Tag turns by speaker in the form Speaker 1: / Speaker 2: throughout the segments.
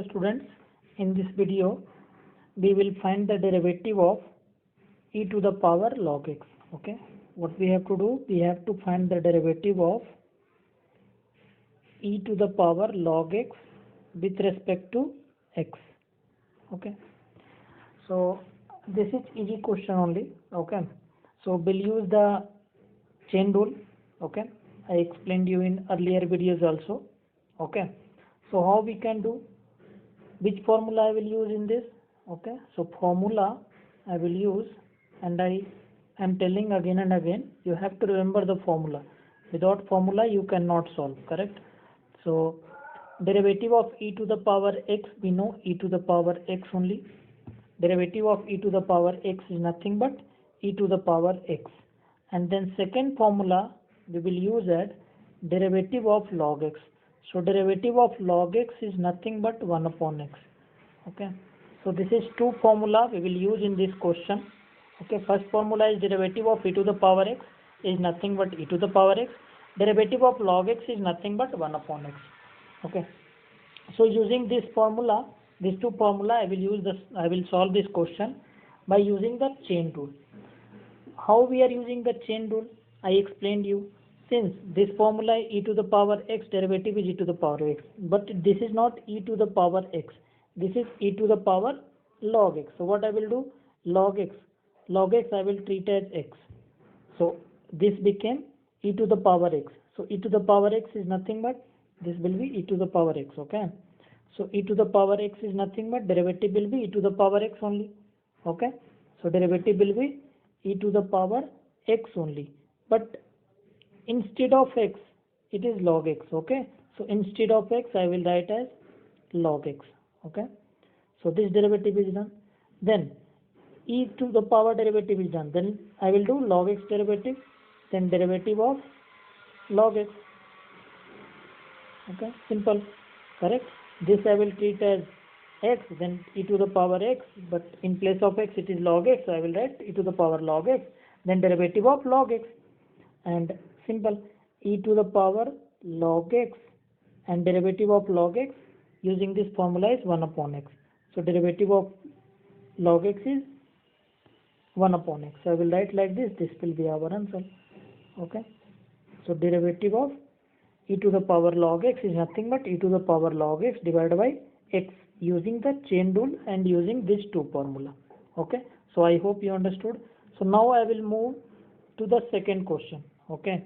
Speaker 1: So students, in this video we will find the derivative of e to the power log x. Okay, what we have to do, we have to find the derivative of e to the power log x with respect to x. Okay, so this is easy question only. Okay, so we'll use the chain rule. Okay, I explained you in earlier videos also. Okay, so how we can do, which formula I will use in this? Okay, so formula I will use, and I am telling again and again, you have to remember the formula. Without formula you cannot solve, correct? So derivative of e to the power x, we know e to the power x only. Derivative of e to the power x is nothing but e to the power x. And then second formula we will use at derivative of log x. So derivative of log x is nothing but 1 upon x. Okay, so this is two formula we will use in this question. Okay, first formula is derivative of e to the power x is nothing but e to the power x. Derivative of log x is nothing but 1 upon x. Okay, so using this formula, these two formula, I will solve this question by using the chain rule. How we are using the chain rule? I explained you. Since this formula e to the power x, derivative is e to the power x, but this is not e to the power x, this is e to the power log x. So what I will do, log x I will treat as x. So this became e to the power x. So e to the power x is nothing but, this will be e to the power x. Okay, so e to the power x is nothing but derivative will be e to the power x only. Okay, so derivative will be e to the power x only, but instead of x it is log x. Okay, so instead of x I will write as log x. Okay, so this derivative is done. Then e to the power derivative is done. Then I will do log x derivative, then derivative of log x. Okay, simple, correct? This I will treat as x, then e to the power x, but in place of x it is log x, so I will write e to the power log x, then derivative of log x, and simple, e to the power log x and derivative of log x using this formula is 1 upon x. So derivative of log x is 1 upon x. So I will write like this, this will be our answer. Okay, so derivative of e to the power log x is nothing but e to the power log x divided by x using the chain rule and using this two formula. Okay, so I hope you understood. So now I will move to the second question. Okay,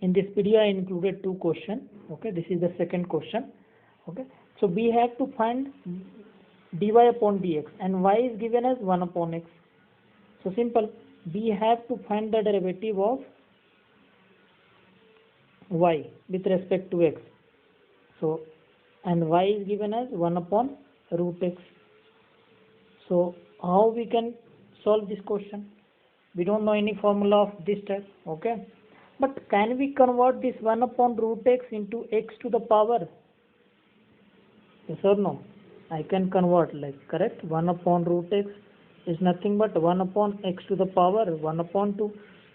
Speaker 1: in this video I included two questions. Okay, this is the second question. Okay, so we have to find dy upon dx and y is given as 1 upon x. So simple, we have to find the derivative of y with respect to x. So and y is given as 1 upon root x. So how we can solve this question? We don't know any formula of this type. Okay, but can we convert this 1 upon root x into x to the power? Yes or no? I can convert, like, correct? 1 upon root x is nothing but 1 upon x to the power 1 upon 2.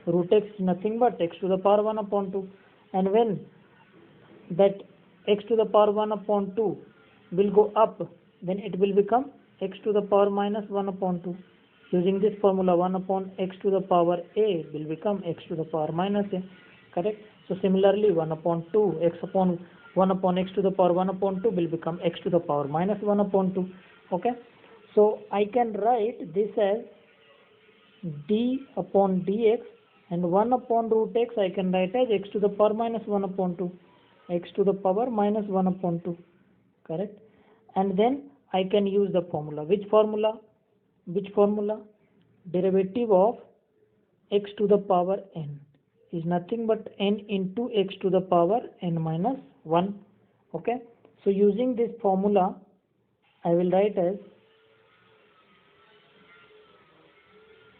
Speaker 1: Root x is nothing but x to the power 1 upon 2. And when that x to the power 1 upon 2 will go up, then it will become x to the power minus 1 upon 2. Using this formula, 1 upon x to the power a will become x to the power minus a, correct? So similarly 1 upon 2, x upon 1 upon x to the power 1 upon 2 will become x to the power minus 1 upon 2. Okay, so I can write this as d upon dx, and 1 upon root x I can write as x to the power minus 1 upon 2, x to the power minus 1 upon 2, correct? And then I can use the formula. Which formula? Which formula? Derivative of x to the power n is nothing but n into x to the power n minus 1. Okay, so using this formula I will write as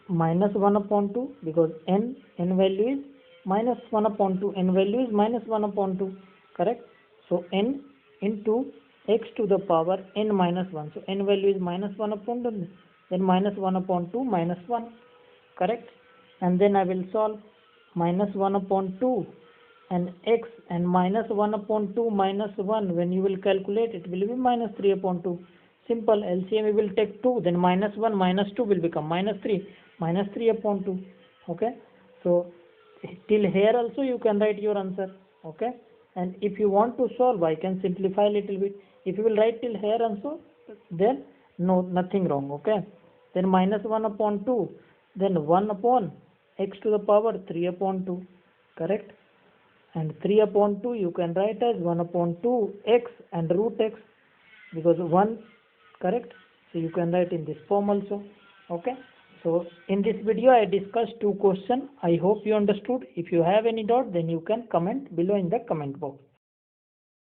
Speaker 1: minus 1 upon 2, because n value is minus 1 upon 2, n value is minus 1 upon 2, correct? So n into x to the power n minus 1, so n value is minus 1 upon 2, then minus 1 upon 2 minus 1, correct? And then I will solve minus 1 upon 2 and x, and minus 1 upon 2 minus 1, when you will calculate, it will be minus 3 upon 2. Simple. LCM we will take 2, then minus 1 minus 2 will become minus 3 upon 2. Okay, so till here also you can write your answer. Okay, and if you want to solve, I can simplify a little bit. If you will write till here also, then no, nothing wrong. Okay, then minus 1 upon 2, then 1 upon x to the power 3 upon 2, correct? And 3 upon 2 you can write as 1 upon 2 x and root x, because 1, correct? So you can write in this form also. Okay, so in this video I discussed 2 questions. I hope you understood. If you have any doubt, then you can comment below in the comment box.